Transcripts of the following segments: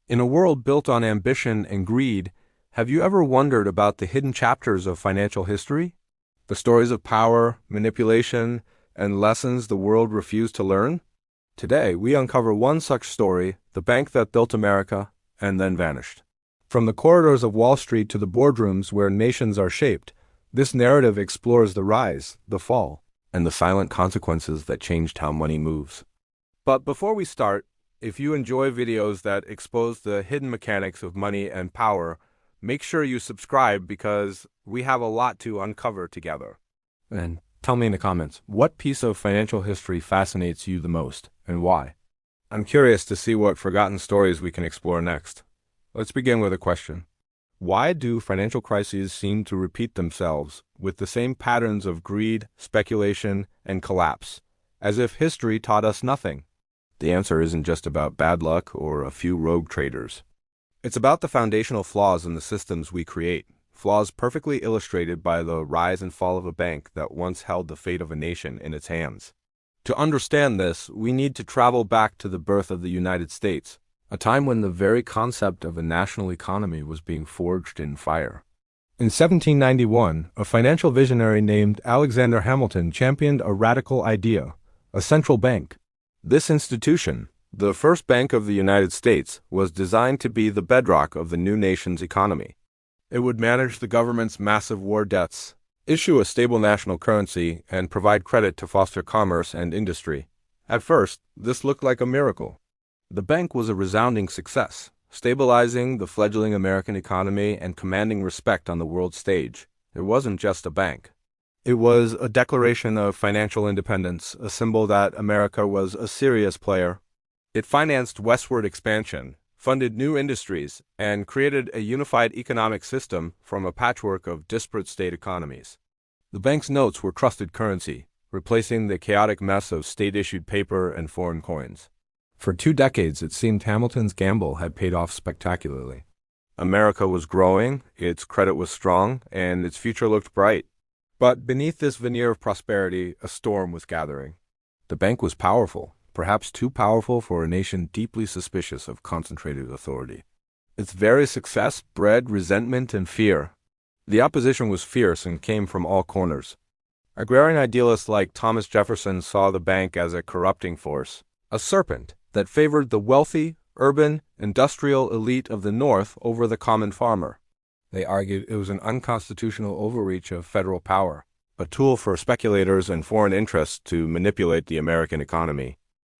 In a world built on ambition and greed, have you ever wondered about the hidden chapters of financial history? The stories of power, manipulation, and lessons the world refused to learn? Today, we uncover one such story, the bank that built America and then vanished. From the corridors of Wall Street to the boardrooms where nations are shaped, this narrative explores the rise, the fall, and the silent consequences that changed how money moves. But before we start, if you enjoy videos that expose the hidden mechanics of money and power, make sure you subscribe because we have a lot to uncover together. And tell me in the comments, what piece of financial history fascinates you the most and why? I'm curious to see what forgotten stories we can explore next. Let's begin with a question. Why do financial crises seem to repeat themselves with the same patterns of greed, speculation, and collapse, as if history taught us nothing? The answer isn't just about bad luck or a few rogue traders. It's about the foundational flaws in the systems we create, flaws perfectly illustrated by the rise and fall of a bank that once held the fate of a nation in its hands. To understand this, we need to travel back to the birth of the United States, a time when the very concept of a national economy was being forged in fire. In 1791, a financial visionary named Alexander Hamilton championed a radical idea, a central bank. This institution, the first bank of the United States, was designed to be the bedrock of the new nation's economy. It would manage the government's massive war debts, issue a stable national currency, and provide credit to foster commerce and industry. At first, this looked like a miracle. The bank was a resounding success, stabilizing the fledgling American economy and commanding respect on the world stage. It wasn't just a bank. It was a declaration of financial independence, a symbol that America was a serious player. It financed westward expansion, funded new industries, and created a unified economic system from a patchwork of disparate state economies. The bank's notes were trusted currency, replacing the chaotic mess of state-issued paper and foreign coins. For 2 decades, it seemed Hamilton's gamble had paid off spectacularly. America was growing, its credit was strong, and its future looked bright. But beneath this veneer of prosperity, a storm was gathering. The bank was powerful, perhaps too powerful for a nation deeply suspicious of concentrated authority. Its very success bred resentment and fear. The opposition was fierce and came from all corners. Agrarian idealists like Thomas Jefferson saw the bank as a corrupting force, a serpent that favored the wealthy, urban, industrial elite of the North over the common farmer. They argued it was an unconstitutional overreach of federal power, a tool for speculators and foreign interests to manipulate the American economy.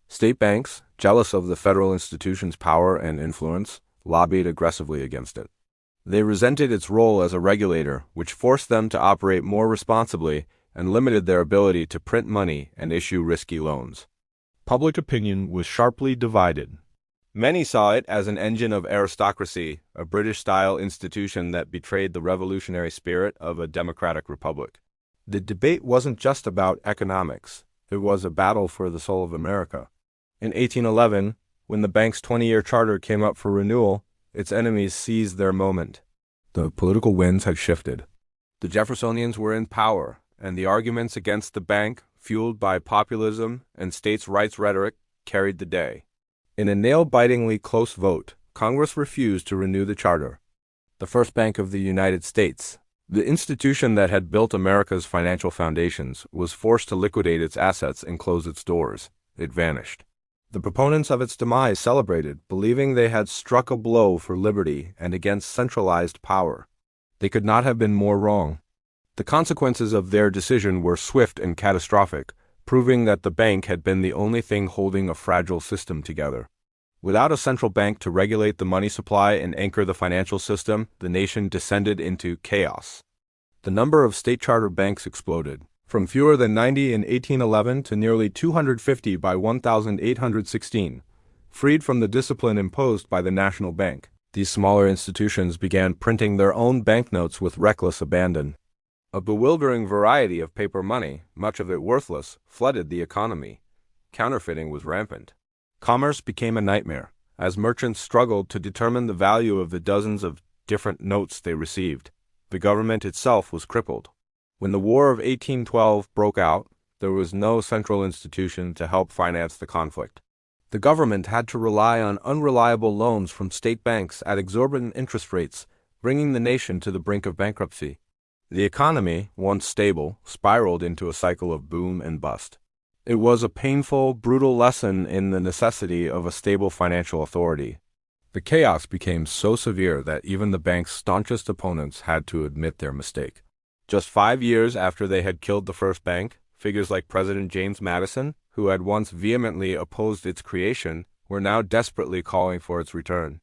State banks, jealous of the federal institution's power and influence, lobbied aggressively against it. They resented its role as a regulator, which forced them to operate more responsibly and limited their ability to print money and issue risky loans. Public opinion was sharply divided. Many saw it as an engine of aristocracy, a British-style institution that betrayed the revolutionary spirit of a democratic republic. The debate wasn't just about economics. It was a battle for the soul of America. In 1811, when the bank's 20-year charter came up for renewal, its enemies seized their moment. The political winds had shifted. The Jeffersonians were in power, and the arguments against the bank, fueled by populism and states' rights rhetoric, carried the day. In a nail-bitingly close vote, Congress refused to renew the charter. The first bank of the United States, the institution that had built America's financial foundations, was forced to liquidate its assets and close its doors. It vanished. The proponents of its demise celebrated, believing they had struck a blow for liberty and against centralized power. They could not have been more wrong. The consequences of their decision were swift and catastrophic, proving that the bank had been the only thing holding a fragile system together. Without a central bank to regulate the money supply and anchor the financial system, the nation descended into chaos. The number of state charter banks exploded, from fewer than 90 in 1811 to nearly 250 by 1816. Freed from the discipline imposed by the national bank, these smaller institutions began printing their own banknotes with reckless abandon. A bewildering variety of paper money, much of it worthless, flooded the economy. Counterfeiting was rampant. Commerce became a nightmare, as merchants struggled to determine the value of the dozens of different notes they received. The government itself was crippled. When the War of 1812 broke out, there was no central institution to help finance the conflict. The government had to rely on unreliable loans from state banks at exorbitant interest rates, bringing the nation to the brink of bankruptcy. The economy, once stable, spiraled into a cycle of boom and bust. It was a painful, brutal lesson in the necessity of a stable financial authority. The chaos became so severe that even the bank's staunchest opponents had to admit their mistake. Just 5 years after they had killed the first bank, figures like President James Madison, who had once vehemently opposed its creation, were now desperately calling for its return.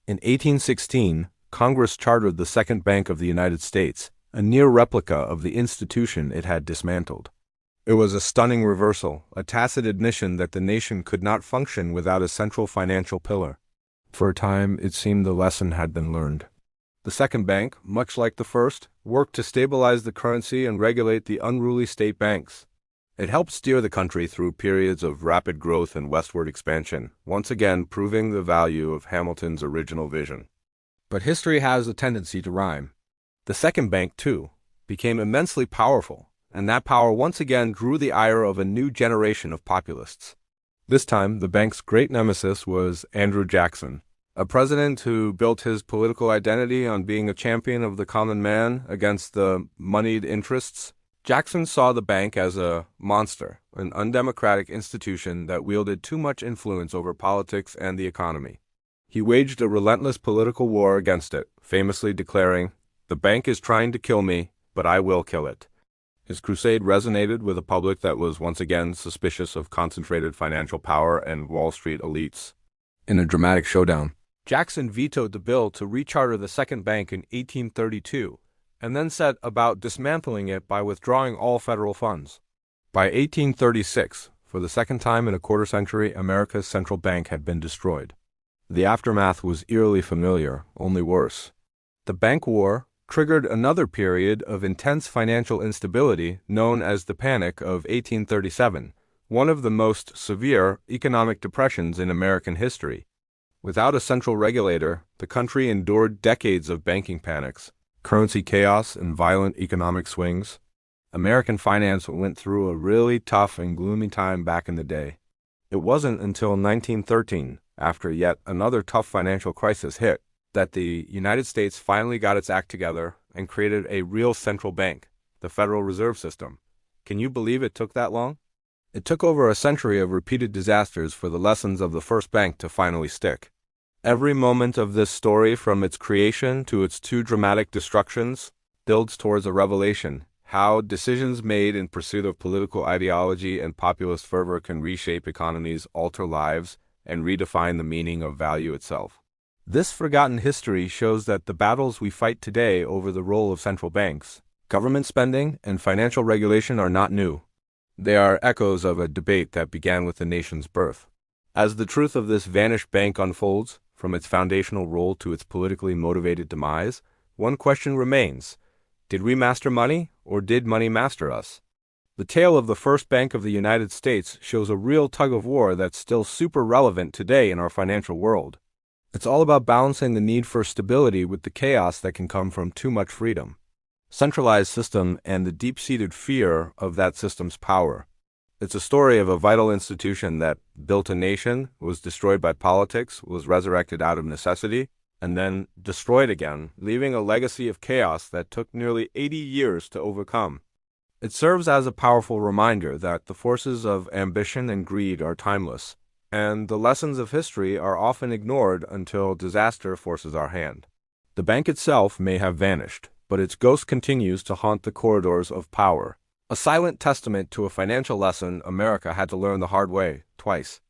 In 1816, Congress chartered the Second Bank of the United States, a near replica of the institution it had dismantled. It was a stunning reversal, a tacit admission that the nation could not function without a central financial pillar. For a time, it seemed the lesson had been learned. The Second Bank, much like the first, worked to stabilize the currency and regulate the unruly state banks. It helped steer the country through periods of rapid growth and westward expansion, once again proving the value of Hamilton's original vision. But history has a tendency to rhyme. The Second Bank, too, became immensely powerful, and that power once again drew the ire of a new generation of populists. This time, the bank's great nemesis was Andrew Jackson, a president who built his political identity on being a champion of the common man against the moneyed interests. Jackson saw the bank as a monster, an undemocratic institution that wielded too much influence over politics and the economy. He waged a relentless political war against it, famously declaring, "The bank is trying to kill me, but I will kill it." His crusade resonated with a public that was once again suspicious of concentrated financial power and Wall Street elites. In a dramatic showdown, Jackson vetoed the bill to recharter the Second Bank in 1832, and then set about dismantling it by withdrawing all federal funds. By 1836, for the second time in a quarter century, America's central bank had been destroyed. The aftermath was eerily familiar, only worse. The bank war triggered another period of intense financial instability known as the Panic of 1837, one of the most severe economic depressions in American history. Without a central regulator, the country endured decades of banking panics, currency chaos, and violent economic swings. American finance went through a really tough and gloomy time back in the day. It wasn't until 1913, after yet another tough financial crisis hit, that the United States finally got its act together and created a real central bank, the Federal Reserve System. Can you believe it took that long? It took over a century of repeated disasters for the lessons of the first bank to finally stick. Every moment of this story, from its creation to its two dramatic destructions, builds towards a revelation: how decisions made in pursuit of political ideology and populist fervor can reshape economies, alter lives, and redefine the meaning of value itself. This forgotten history shows that the battles we fight today over the role of central banks, government spending, and financial regulation are not new. They are echoes of a debate that began with the nation's birth. As the truth of this vanished bank unfolds, from its foundational role to its politically motivated demise, one question remains: did we master money, or did money master us? The tale of the first bank of the United States shows a real tug-of-war that's still super relevant today in our financial world. It's all about balancing the need for stability with the chaos that can come from too much freedom. Centralized system and the deep-seated fear of that system's power. It's a story of a vital institution that built a nation, was destroyed by politics, was resurrected out of necessity, and then destroyed again, leaving a legacy of chaos that took nearly 80 years to overcome. It serves as a powerful reminder that the forces of ambition and greed are timeless, and the lessons of history are often ignored until disaster forces our hand. The bank itself may have vanished, but its ghost continues to haunt the corridors of power, a silent testament to a financial lesson America had to learn the hard way, twice.